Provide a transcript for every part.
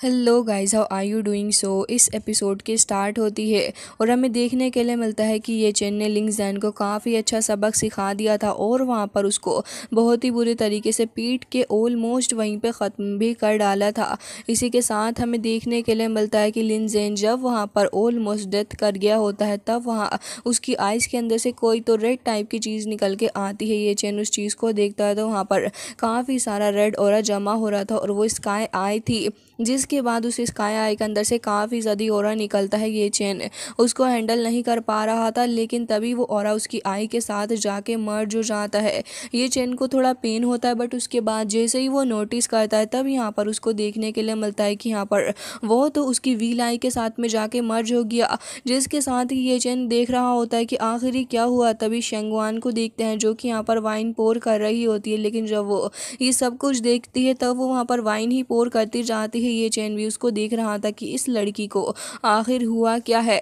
Hello guys, how are you doing. इस episode की start होती है और हमें देखने के लिए मिलता है कि ये चेन ने लिंग जैन को काफ़ी अच्छा सबक सिखा दिया था और वहाँ पर उसको बहुत ही बुरी तरीके से पीट के ऑलमोस्ट वहीं पे ख़त्म भी कर डाला था। इसी के साथ हमें देखने के लिए मिलता है कि लिंग जैन जब वहाँ पर ऑलमोस्ट डेथ कर गया होता है तब वहाँ उसकी आइज़ के अंदर से कोई तो रेड टाइप की चीज़ निकल के आती है। ये चेन उस चीज़ को देखता है तो वहाँ पर काफ़ी सारा रेड ऑरा जमा हो रहा था और वो स्काई आई थी, जिसके बाद उस स्काई आई के अंदर से काफ़ी ज़्यादा ऑरा निकलता है। ये चेन उसको हैंडल नहीं कर पा रहा था, लेकिन तभी वो ऑरा उसकी आई के साथ जाके मर्ज हो जाता है। ये चेन को थोड़ा पेन होता है, बट उसके बाद जैसे ही वो नोटिस करता है तब यहाँ पर उसको देखने के लिए मिलता है कि यहाँ पर वो तो उसकी व्हील आई के साथ में जाके मर्ज हो गया। जिसके साथ ही ये चेन देख रहा होता है कि आखिर ही क्या हुआ। तभी शेंगवान को देखते हैं जो कि यहाँ पर वाइन पोर कर रही होती है, लेकिन जब वो ये सब कुछ देखती है तब वो वहाँ पर वाइन ही पोर करती जाती है। ये चैन भी उसको देख रहा था कि इस लड़की को आखिर हुआ क्या है।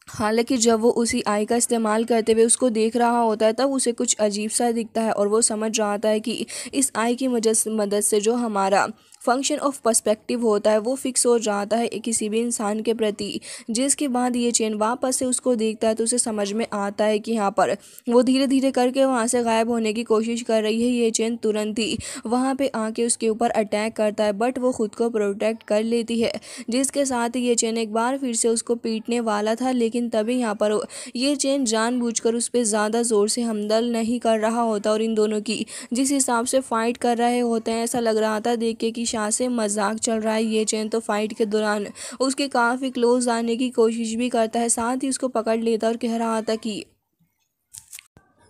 हालांकि जब वो उसी आई का इस्तेमाल करते हुए उसको देख रहा होता है तब उसे कुछ अजीब सा दिखता है और वो समझ जाता है कि इस आई की मदद से जो हमारा फंक्शन ऑफ पर्सपेक्टिव होता है वो फिक्स हो जाता है किसी भी इंसान के प्रति। जिसके बाद ये चेन वापस से उसको देखता है तो उसे समझ में आता है कि यहाँ पर वो धीरे धीरे करके वहाँ से गायब होने की कोशिश कर रही है। ये चेन तुरंत ही वहाँ पे आके उसके ऊपर अटैक करता है, बट वो खुद को प्रोटेक्ट कर लेती है। जिसके साथ ही ये चेन एक बार फिर से उसको पीटने वाला था, लेकिन तभी यहाँ पर ये चेन जानबूझकर उस पर ज़्यादा ज़ोर से हमदल नहीं कर रहा होता और इन दोनों की जिस हिसाब से फाइट कर रहे होते हैं ऐसा लग रहा था देख के कि शायद से मजाक चल रहा है। ये चेन तो फाइट के दौरान उसके काफ़ी क्लोज आने की कोशिश भी करता है, साथ ही उसको पकड़ लेता और कह रहा था कि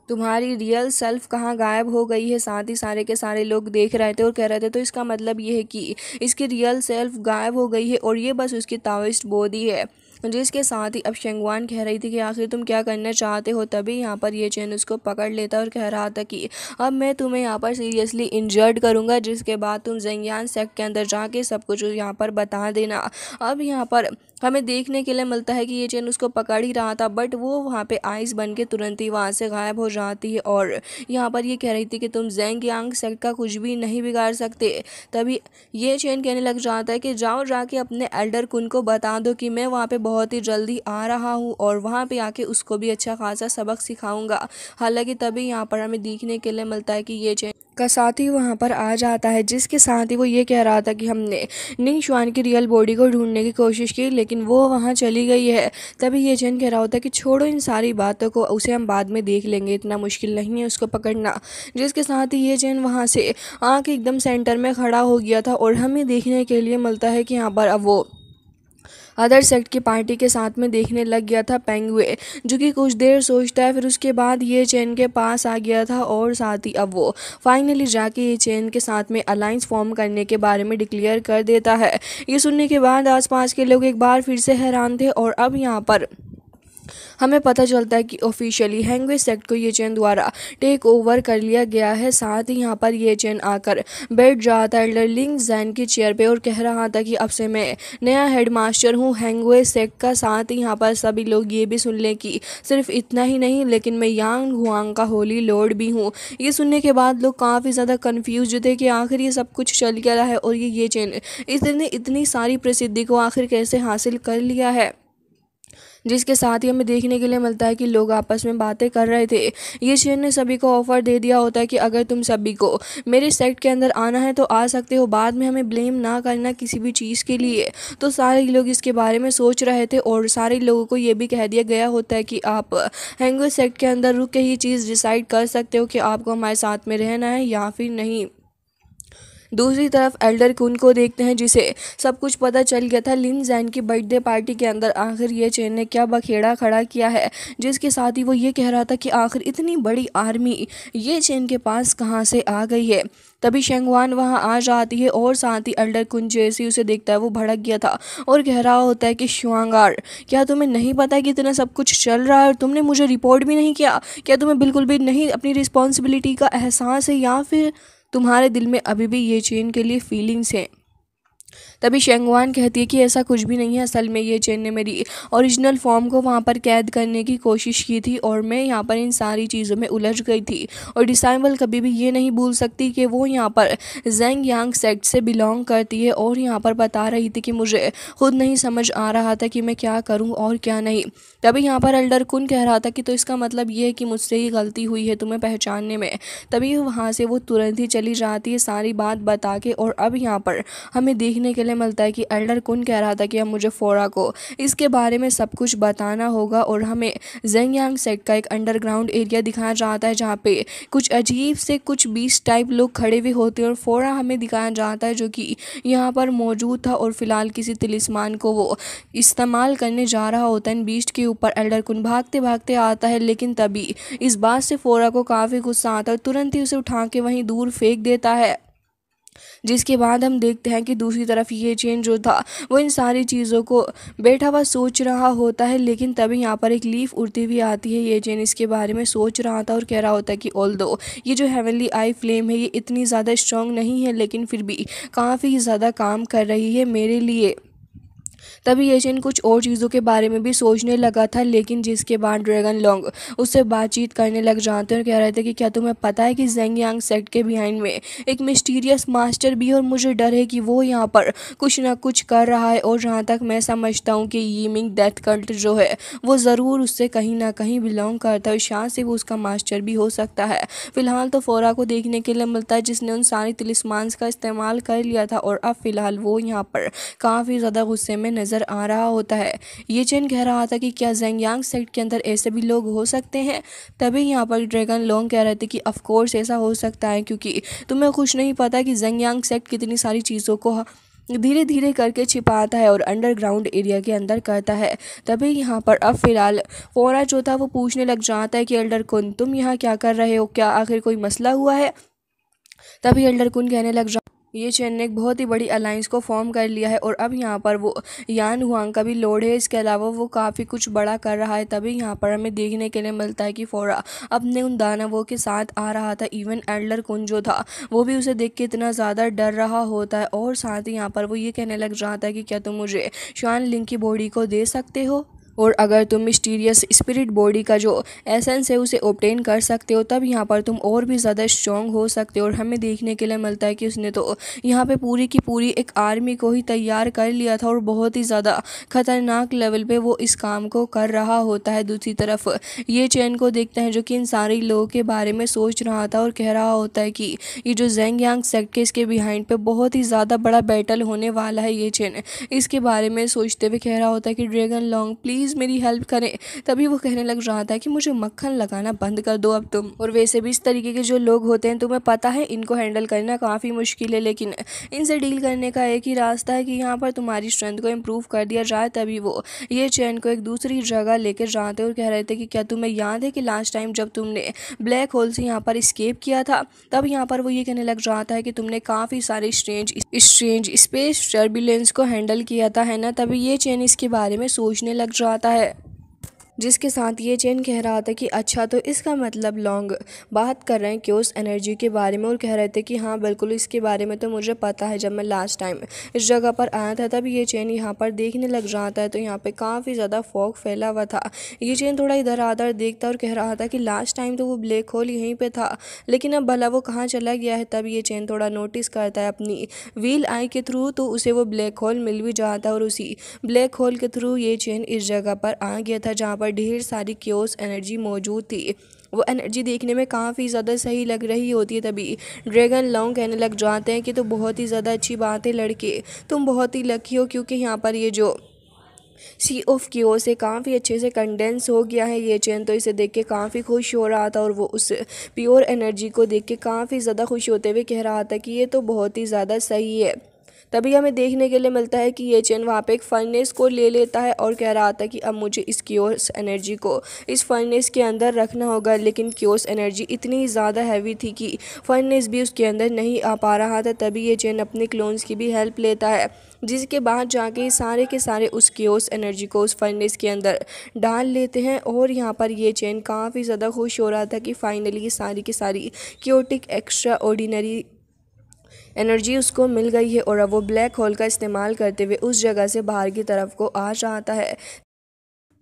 तुम्हारी रियल सेल्फ कहाँ गायब हो गई है। साथ ही सारे के सारे लोग देख रहे थे और कह रहे थे तो इसका मतलब ये है कि इसकी रियल सेल्फ गायब हो गई है और ये बस उसकी ताओइस्ट बॉडी है। जिसके साथ ही अब शेंगवान कह रही थी कि आखिर तुम क्या करना चाहते हो। तभी यहाँ पर ये चैन उसको पकड़ लेता और कह रहा था कि अब मैं तुम्हें यहाँ पर सीरियसली इंजर्ड करूँगा, जिसके बाद तुम ज़ेंगियान सेक्ट के अंदर जाके सब कुछ यहाँ पर बता देना। अब यहाँ पर हमें देखने के लिए मिलता है कि ये चेन उसको पकड़ ही रहा था, बट वो वहाँ पे आइस बन के तुरंत ही वहाँ से गायब हो जाती है और यहाँ पर ये कह रही थी कि तुम ज़ेंग यांग सेक्ट का कुछ भी नहीं बिगाड़ सकते। तभी ये चेन कहने लग जाता है कि जाओ जाके अपने एल्डर कुन को बता दो कि मैं वहाँ पे बहुत ही जल्दी आ रहा हूँ और वहाँ पे आके उसको भी अच्छा खासा सबक सिखाऊंगा। हालांकि तभी यहाँ पर हमें देखने के लिए मिलता है कि ये चेन का साथ ही वहाँ पर आ जाता है, जिसके साथ ही वो ये कह रहा था कि हमने निंग शुआन की रियल बॉडी को ढूंढने की कोशिश की लेकिन वो वहाँ चली गई है। तभी ये चेन कह रहा होता है कि छोड़ो इन सारी बातों को, उसे हम बाद में देख लेंगे, इतना मुश्किल नहीं है उसको पकड़ना। जिसके साथ ही ये चेन वहाँ से आके एकदम सेंटर में खड़ा हो गया था और हमें देखने के लिए मिलता है कि यहाँ पर अब वो अदर सेक्ट की पार्टी के साथ में देखने लग गया था पेंगुए, जो कि कुछ देर सोचता है फिर उसके बाद ये चेन के पास आ गया था और साथ ही अब वो फाइनली जाके ये चेन के साथ में अलायंस फॉर्म करने के बारे में डिक्लेयर कर देता है। ये सुनने के बाद आसपास के लोग एक बार फिर से हैरान थे और अब यहाँ पर हमें पता चलता है कि ऑफिशियली हैंगवे सेक्ट को ये चेन द्वारा टेक ओवर कर लिया गया है। साथ ही यहाँ पर ये चेन आकर बैठ जाता है एल्डर लिंग जैन की चेयर पे और कह रहा था कि अब से मैं नया हेड मास्टर हूँ हैंगवे सेक्ट का। साथ ही यहाँ पर सभी लोग ये भी सुन लें कि सिर्फ इतना ही नहीं, लेकिन मैं यांग हुआंग का होली लॉर्ड भी हूँ। ये सुनने के बाद लोग काफ़ी ज़्यादा कन्फ्यूज थे कि आखिर ये सब कुछ चल क्या रहा है और ये चेन इसने इतनी सारी प्रसिद्धि को आखिर कैसे हासिल कर लिया है। जिसके साथ ही हमें देखने के लिए मिलता है कि लोग आपस में बातें कर रहे थे। ये चेन ने सभी को ऑफर दे दिया होता है कि अगर तुम सभी को मेरे सेक्ट के अंदर आना है तो आ सकते हो, बाद में हमें ब्लेम ना करना किसी भी चीज़ के लिए। तो सारे लोग इसके बारे में सोच रहे थे और सारे लोगों को ये भी कह दिया गया होता है कि आप हैंगवे सेक्ट के अंदर रुक के ही चीज़ डिसाइड कर सकते हो कि आपको हमारे साथ में रहना है या फिर नहीं। दूसरी तरफ एल्डर कुन को देखते हैं, जिसे सब कुछ पता चल गया था लिन जैन की बर्थडे पार्टी के अंदर आखिर ये चेन ने क्या बखेड़ा खड़ा किया है। जिसके साथ ही वो ये कह रहा था कि आखिर इतनी बड़ी आर्मी ये चेन के पास कहाँ से आ गई है। तभी शेंगवान वहाँ आ जाती है और साथ ही एल्डर कुन जैसे उसे देखता है वो भड़क गया था और कह रहा होता है कि शुआंगार, क्या तुम्हें नहीं पता कि इतना सब कुछ चल रहा है और तुमने मुझे रिपोर्ट भी नहीं किया? क्या तुम्हें बिल्कुल भी नहीं अपनी रिस्पॉन्सिबिलिटी का एहसास है या फिर तुम्हारे दिल में अभी भी ये चेन के लिए फीलिंग्स हैं? तभी शेंगवान कहती है कि ऐसा कुछ भी नहीं है, असल में ये चेन ने मेरी ओरिजिनल फॉर्म को वहाँ पर कैद करने की कोशिश की थी और मैं यहाँ पर इन सारी चीज़ों में उलझ गई थी। और डिसाइबल कभी भी ये नहीं भूल सकती कि वो यहाँ पर जेंग यांग सेक्ट से बिलोंग करती है और यहाँ पर बता रही थी कि मुझे खुद नहीं समझ आ रहा था कि मैं क्या करूँ और क्या नहीं। तभी यहाँ पर एल्डर कुन कह रहा था कि तो इसका मतलब ये है कि मुझसे ही गलती हुई है तुम्हें पहचानने में। तभी वहाँ से वो तुरंत ही चली जाती है सारी बात बता के। और अब यहाँ पर हमें देखने के लिए मिलता है कि एल्डर कुन कह रहा था कि अब मुझे फोरा को इसके बारे में सब कुछ बताना होगा और हमें जेंगयांग सेक्ट का एक अंडरग्राउंड एरिया दिखाया जाता है जहाँ पे कुछ अजीब से कुछ बीस्ट टाइप लोग खड़े हुए होते हैं और फोरा हमें दिखाया जाता है जो कि यहाँ पर मौजूद था और फिलहाल किसी तिलिस्मान को वो इस्तेमाल करने जा रहा होता है इन बीस्ट के ऊपर। एल्डर कुन भागते भागते आता है लेकिन तभी इस बात से फोरा को काफ़ी गुस्सा आता है, तुरंत ही उसे उठा के वहीं दूर फेंक देता है। जिसके बाद हम देखते हैं कि दूसरी तरफ ये चेन जो था वो इन सारी चीज़ों को बैठा हुआ सोच रहा होता है। लेकिन तभी यहाँ पर एक लीफ उड़ती हुई आती है। ये चेन इसके बारे में सोच रहा था और कह रहा होता है कि ऑल्दो ये जो हेवनली आई फ्लेम है ये इतनी ज़्यादा स्ट्रॉन्ग नहीं है लेकिन फिर भी काफ़ी ज़्यादा काम कर रही है मेरे लिए। तभी ये चेन कुछ और चीज़ों के बारे में भी सोचने लगा था लेकिन जिसके बाद ड्रैगन लॉन्ग उससे बातचीत करने लग जाते हैं और कह रहे थे कि क्या तुम्हें पता है कि जेंगयांग सेक्ट के बिहाइंड में एक मिस्टीरियस मास्टर भी है और मुझे डर है कि वो यहाँ पर कुछ ना कुछ कर रहा है। और जहाँ तक मैं समझता हूँ कि यीमिंग डेथ कल्ट जो है वो ज़रूर उससे कहीं ना कहीं बिलोंग करता है, शायद से वो उसका मास्टर भी हो सकता है। फिलहाल तो फोरा को देखने के लिए मिलता है जिसने उन सारी तिलिस्मांस का इस्तेमाल कर लिया था और अब फिलहाल वो यहाँ पर काफ़ी ज़्यादा गुस्से में नज़र आ रहा होता है। ये चेन कह रहा था कि क्या जेंगयांग सेक्ट के अंदर ऐसे भी लोग हो सकते हैं। तभी यहाँ पर ड्रैगन लॉन्ग कह रहे थे कि ऑफ कोर्स ऐसा हो सकता है क्योंकि तुम्हें कुछ नहीं पता कि जेंगयांग सेक्ट कितनी सारी चीज़ों को धीरे धीरे करके छिपाता है और अंडरग्राउंड एरिया के अंदर करता है। तभी यहाँ पर अब फिलहाल फोरा जो था वो पूछने लग जाता है कि एल्डर कुन तुम यहाँ क्या कर रहे हो, क्या आखिर कोई मसला हुआ है। तभी एल्डर कुन कहने लग ये चेन ने एक बहुत ही बड़ी अलायंस को फॉर्म कर लिया है और अब यहाँ पर वो यान हुआंग का भी लोड है, इसके अलावा वो काफ़ी कुछ बड़ा कर रहा है। तभी यहाँ पर हमें देखने के लिए मिलता है कि फोरा अपने उन दानवों के साथ आ रहा था। इवन एल्डर कुन जो था वो भी उसे देख के इतना ज़्यादा डर रहा होता है और साथ ही यहाँ पर वो ये कहने लग जाता है कि क्या तुम मुझे शान लिंग की बॉडी को दे सकते हो और अगर तुम मिस्टीरियस स्पिरिट बॉडी का जो एसेंस है उसे ऑब्टेन कर सकते हो तब यहाँ पर तुम और भी ज़्यादा स्ट्रॉन्ग हो सकते हो। और हमें देखने के लिए मिलता है कि उसने तो यहाँ पे पूरी की पूरी एक आर्मी को ही तैयार कर लिया था और बहुत ही ज़्यादा खतरनाक लेवल पे वो इस काम को कर रहा होता है। दूसरी तरफ ये चेन को देखते हैं जो कि इन सारे लोगों के बारे में सोच रहा था और कह रहा होता है कि ये जो जेंगयांग सेक्ट के इसके बिहाइंड पे बहुत ही ज़्यादा बड़ा बैटल होने वाला है। ये चेन इसके बारे में सोचते हुए कह रहा होता है कि ड्रैगन लॉन्ग प्लीज़ मेरी हेल्प करें। तभी वो कहने लग रहा था कि मुझे मक्खन लगाना बंद कर दो अब तुम। और वैसे भी इस तरीके के जो लोग होते हैं तुम्हें पता है इनको हैंडल करना काफ़ी मुश्किल है लेकिन इनसे डील करने का एक ही रास्ता है कि यहाँ पर तुम्हारी स्ट्रेंथ को इम्प्रूव कर दिया जाए। तभी वो ये चैन को एक दूसरी जगह लेकर जाते और कह रहे थे कि क्या तुम्हें याद है कि लास्ट टाइम जब तुमने ब्लैक होल से यहाँ पर स्केप किया था तब यहाँ पर वो ये कहने लग जाता है कि तुमने काफ़ी सारे स्ट्रेंज स्पेस टर्बुलेंस को हैंडल किया था, है ना। तभी ये चैन इसके बारे में सोचने लग जाता है जिसके साथ ये चेन कह रहा था कि अच्छा तो इसका मतलब लॉन्ग बात कर रहे हैं क्योस एनर्जी के बारे में और कह रहे थे कि हाँ बिल्कुल इसके बारे में तो मुझे पता है। जब मैं लास्ट टाइम इस जगह पर आया था तब ये चेन यहाँ पर देखने लग जाता है तो यहाँ पे काफ़ी ज़्यादा फॉग फैला हुआ था। ये चेन थोड़ा इधर आधर देखता और कह रहा था कि लास्ट टाइम तो वो ब्लैक होल यहीं पर था लेकिन अब भला वो कहाँ चला गया है। तब ये चेन थोड़ा नोटिस करता है अपनी व्हील आई के थ्रू तो उसे वो ब्लैक होल मिल भी जाता है और उसी ब्लैक होल के थ्रू ये चेन इस जगह पर आ गया था जहाँ पर ढेर सारी क्योस एनर्जी मौजूद थी। वो एनर्जी देखने में काफ़ी ज़्यादा सही लग रही होती है। तभी ड्रैगन लॉन्ग कहने लग जाते हैं कि तो बहुत ही ज़्यादा अच्छी बात है लड़के, तुम बहुत ही लकी हो क्योंकि यहाँ पर ये जो सी ऑफ क्योर से काफ़ी अच्छे से कंडेंस हो गया है। ये चैन तो इसे देख के काफ़ी खुश हो रहा था और वो उस प्योर एनर्जी को देख के काफ़ी ज़्यादा खुश होते हुए कह रहा था कि ये तो बहुत ही ज़्यादा सही है। तभी हमें देखने के लिए मिलता है कि ये चैन वहाँ पे एक फर्नेस को ले लेता है और कह रहा था कि अब मुझे इस क्योस एनर्जी को इस फर्नेस के अंदर रखना होगा। लेकिन क्योस एनर्जी इतनी ज़्यादा हैवी थी कि फर्नेस भी उसके अंदर नहीं आ पा रहा था। तभी ये चैन अपने क्लोन्स की भी हेल्प लेता है जिसके बाद जाके सारे के सारे उस क्योस एनर्जी को उस फर्नेस के अंदर डाल लेते हैं। और यहाँ पर ये चैन काफ़ी ज़्यादा खुश हो रहा था कि फाइनली ये सारी की सारी क्योटिक एक्स्ट्रा ऑर्डिनरी एनर्जी उसको मिल गई है और अब वो ब्लैक होल का इस्तेमाल करते हुए उस जगह से बाहर की तरफ को आ जाता है।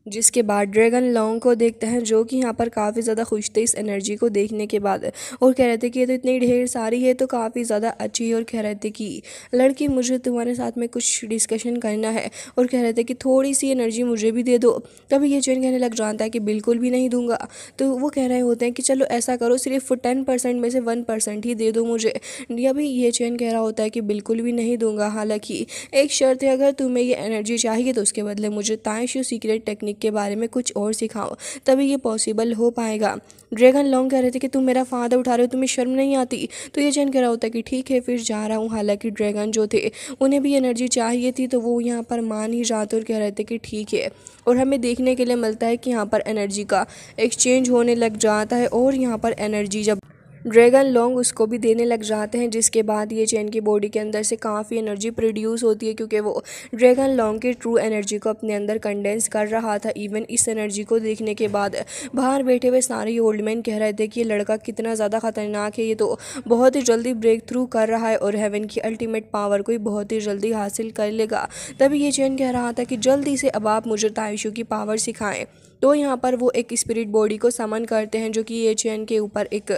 जिसके बाद ड्रैगन लॉन्ग को देखते हैं जो कि यहाँ पर काफ़ी ज़्यादा खुश थे इस एनर्जी को देखने के बाद, और कह रहे थे कि ये तो इतनी ढेर सारी है तो काफ़ी ज़्यादा अच्छी है, और कह रहे थे कि लड़की मुझे तुम्हारे साथ में कुछ डिस्कशन करना है, और कह रहे थे कि थोड़ी सी एनर्जी मुझे भी दे दो। तभी ये चैन कहने लग जाता है कि बिल्कुल भी नहीं दूंगा। तो वो कह रहे होते हैं कि चलो ऐसा करो, सिर्फ 10% में से 1% ही दे दो मुझे। अभी ये चैन कह रहा होता है कि बिल्कुल भी नहीं दूंगा, हालांकि एक शर्त है, अगर तुम्हें ये एनर्जी चाहिए तो उसके बदले मुझे ताइशू सीक्रेट टेक्निक के बारे में कुछ और सिखाओ, तभी ये पॉसिबल हो पाएगा। ड्रैगन लॉन्ग कह रहे थे कि तुम मेरा फ़ायदा उठा रहे हो, तुम्हें शर्म नहीं आती। तो ये चैन कह रहा होता है कि ठीक है फिर जा रहा हूँ। हालांकि ड्रैगन जो थे उन्हें भी एनर्जी चाहिए थी, तो वो यहाँ पर मान ही जाते और कह रहे थे कि ठीक है। और हमें देखने के लिए मिलता है कि यहाँ पर एनर्जी का एक्सचेंज होने लग जाता है, और यहाँ पर एनर्जी जब ड्रैगन लॉन्ग उसको भी देने लग जाते हैं, जिसके बाद ये चैन की बॉडी के अंदर से काफ़ी एनर्जी प्रोड्यूस होती है, क्योंकि वो ड्रैगन लॉन्ग की ट्रू एनर्जी को अपने अंदर कंडेंस कर रहा था। इवन इस एनर्जी को देखने के बाद बाहर बैठे हुए सारे ओल्ड मैन कह रहे थे कि ये लड़का कितना ज़्यादा ख़तरनाक है, ये तो बहुत ही जल्दी ब्रेक थ्रू कर रहा है और हेवन की अल्टीमेट पावर को बहुत ही जल्दी हासिल कर लेगा। तभी ये चैन कह रहा था कि जल्दी से अब आप मुझे ताइशू की पावर सिखाएं। तो यहाँ पर वो एक स्पिरिट बॉडी को समन करते हैं, जो कि ये चैन के ऊपर एक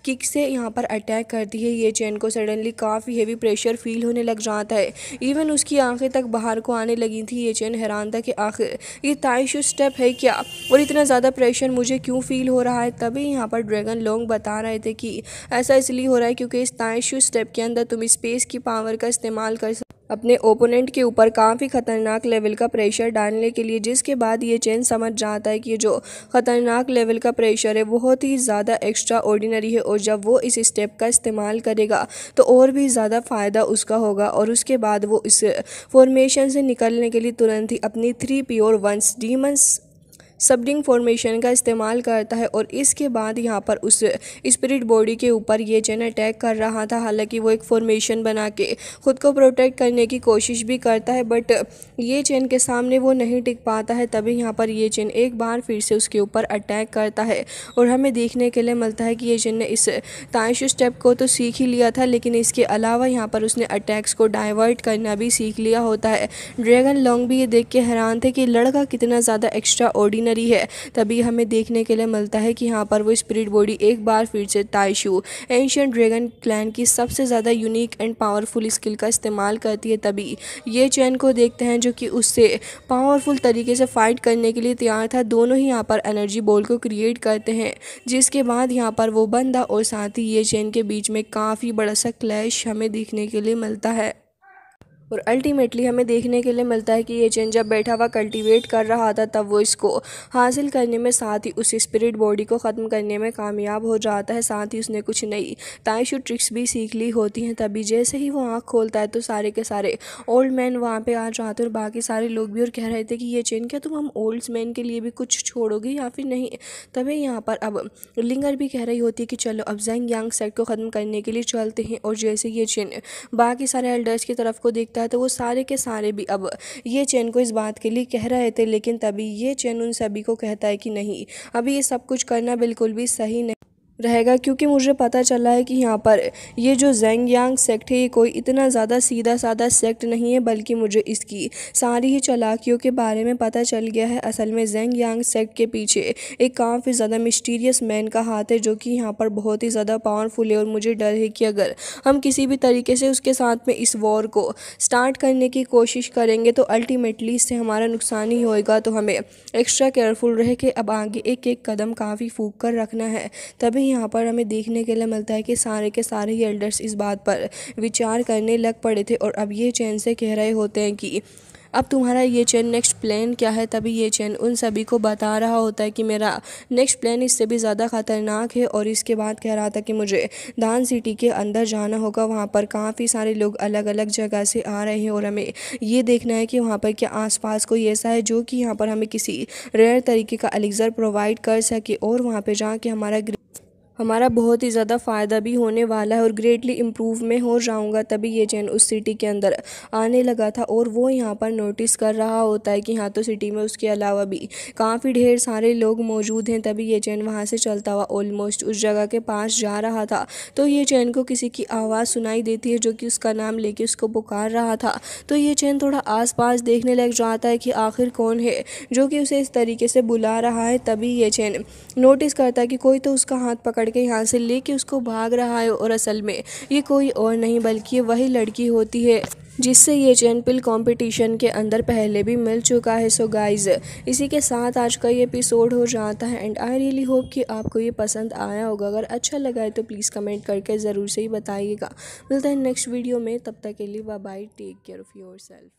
किक से यहाँ पर अटैक करती है। ये चैन को सडनली काफ़ी हेवी प्रेशर फील होने लग जाता है, इवन उसकी आंखें तक बाहर को आने लगी थी। ये चैन हैरान था कि आखिर ये ताइशू स्टेप है क्या, और इतना ज़्यादा प्रेशर मुझे क्यों फील हो रहा है। तभी यहाँ पर ड्रैगन लॉन्ग बता रहे थे कि ऐसा इसलिए हो रहा है क्योंकि इस ताइशू स्टेप के अंदर तुम स्पेस की पावर का इस्तेमाल कर अपने ओपोनेंट के ऊपर काफ़ी ख़तरनाक लेवल का प्रेशर डालने के लिए। जिसके बाद ये चैन समझ जाता है कि ये जो ख़तरनाक लेवल का प्रेशर है बहुत ही ज़्यादा एक्स्ट्रा ऑर्डिनरी है, और जब वो इस स्टेप का इस्तेमाल करेगा तो और भी ज़्यादा फ़ायदा उसका होगा। और उसके बाद वो इस फॉर्मेशन से निकलने के लिए तुरंत ही अपनी 3 प्योर वंस डीमंस सबडिंग फॉर्मेशन का इस्तेमाल करता है, और इसके बाद यहाँ पर उस स्पिरिट बॉडी के ऊपर ये चैन अटैक कर रहा था। हालांकि वो एक फॉर्मेशन बना के खुद को प्रोटेक्ट करने की कोशिश भी करता है, बट ये चैन के सामने वो नहीं टिक पाता है। तभी यहाँ पर ये चैन एक बार फिर से उसके ऊपर अटैक करता है, और हमें देखने के लिए मिलता है कि ये चैन ने इस ताइशू स्टेप को तो सीख ही लिया था, लेकिन इसके अलावा यहाँ पर उसने अटैक्स को डाइवर्ट करना भी सीख लिया होता है। ड्रैगन लॉन्ग भी ये देख के हैरान थे कि लड़का कितना ज़्यादा एक्स्ट्रा ऑर्डिनरी है। तभी हमें देखने के लिए मिलता है कि यहाँ पर वो स्पिरिट बॉडी एक बार फिर से ताइशू एंशिएंट ड्रैगन क्लैन की सबसे ज़्यादा यूनिक एंड पावरफुल स्किल का इस्तेमाल करती है। तभी ये चैन को देखते हैं जो कि उससे पावरफुल तरीके से फाइट करने के लिए तैयार था। दोनों ही यहाँ पर एनर्जी बॉल को क्रिएट करते हैं, जिसके बाद यहाँ पर वो बंदा और साथ ही ये चैन के बीच में काफ़ी बड़ा सा क्लैश हमें देखने के लिए मिलता है। और अल्टीमेटली हमें देखने के लिए मिलता है कि ये चैन जब बैठा हुआ कल्टीवेट कर रहा था तब वो इसको हासिल करने में, साथ ही उस स्पिरिट बॉडी को ख़त्म करने में कामयाब हो जाता है। साथ ही उसने कुछ नई ताइशू ट्रिक्स भी सीख ली होती हैं। तभी जैसे ही वो आँख खोलता है तो सारे के सारे ओल्ड मैन वहाँ पे आ जाते हैं, और बाकी सारे लोग भी, और कह रहे थे कि ये चैन क्या तुम हम ओल्ड मैन के लिए भी कुछ छोड़ोगे या फिर नहीं। तभी यहाँ पर अब लिंगर भी कह रही होती है कि चलो अब ज़ेंग यांग सेट को ख़त्म करने के लिए चलते हैं। और जैसे ये चैन बाकी सारे एल्डर्स की तरफ को देखता है तो वो सारे के सारे भी अब ये चैन को इस बात के लिए कह रहे थे, लेकिन तभी ये चैन उन सभी को कहता है कि नहीं, अभी ये सब कुछ करना बिल्कुल भी सही नहीं रहेगा, क्योंकि मुझे पता चला है कि यहाँ पर ये जो ज़ेंग यांग सेक्ट है ये कोई इतना ज़्यादा सीधा साधा सेक्ट नहीं है, बल्कि मुझे इसकी सारी ही चालाकियों के बारे में पता चल गया है। असल में ज़ेंग यांग सेक्ट के पीछे एक काफ़ी ज़्यादा मिस्टीरियस मैन का हाथ है, जो कि यहाँ पर बहुत ही ज़्यादा पावरफुल है। और मुझे डर है कि अगर हम किसी भी तरीके से उसके साथ में इस वॉर को स्टार्ट करने की कोशिश करेंगे तो अल्टीमेटली इससे हमारा नुकसान ही होएगा। तो हमें एक्स्ट्रा केयरफुल रह के अब आगे एक एक कदम काफ़ी फूक कर रखना है। तभी यहाँ पर हमें देखने के लिए मिलता है कि सारे के सारे ही एल्डर्स इस बात पर विचार करने लग पड़े थे, और अब ये चैन से कह रहे होते हैं कि अब तुम्हारा ये चैन नेक्स्ट प्लान क्या है। तभी ये चैन उन सभी को बता रहा होता है कि मेरा नेक्स्ट प्लान इससे भी ज़्यादा ख़तरनाक है। और इसके बाद कह रहा था कि मुझे दान सिटी के अंदर जाना होगा, वहाँ पर काफ़ी सारे लोग अलग अलग जगह से आ रहे हैं, और हमें ये देखना है कि वहाँ पर क्या आसपास कोई ऐसा है जो कि यहाँ पर हमें किसी रेयर तरीके का एलिक्सर प्रोवाइड कर सके, और वहाँ पर जाके हमारा हमारा बहुत ही ज़्यादा फ़ायदा भी होने वाला है और ग्रेटली इम्प्रूव में हो जाऊंगा। तभी ये चैन उस सिटी के अंदर आने लगा था और वो यहाँ पर नोटिस कर रहा होता है कि हाँ तो सिटी में उसके अलावा भी काफ़ी ढेर सारे लोग मौजूद हैं। तभी ये चैन वहाँ से चलता हुआ ऑलमोस्ट उस जगह के पास जा रहा था तो ये चैन को किसी की आवाज़ सुनाई देती है जो कि उसका नाम लेके उसको पुकार रहा था। तो ये चैन थोड़ा आसपास देखने लग जाता है कि आखिर कौन है जो कि उसे इस तरीके से बुला रहा है। तभी ये चैन नोटिस करता है कि कोई तो उसका हाथ पकड़ के यहाँ से लेके उसको भाग रहा है और असल में ये कोई और नहीं बल्कि ये वही लड़की होती है जिससे ये चैन पिल कंपटीशन के अंदर पहले भी मिल चुका है। सो गाइज इसी के साथ आज का ये एपिसोड हो जाता है एंड आई रियली होप कि आपको ये पसंद आया होगा। अगर अच्छा लगा है तो प्लीज़ कमेंट करके ज़रूर से ही बताइएगा। मिलते हैं नेक्स्ट वीडियो में, तब तक के लिए bye bye, take care of your self.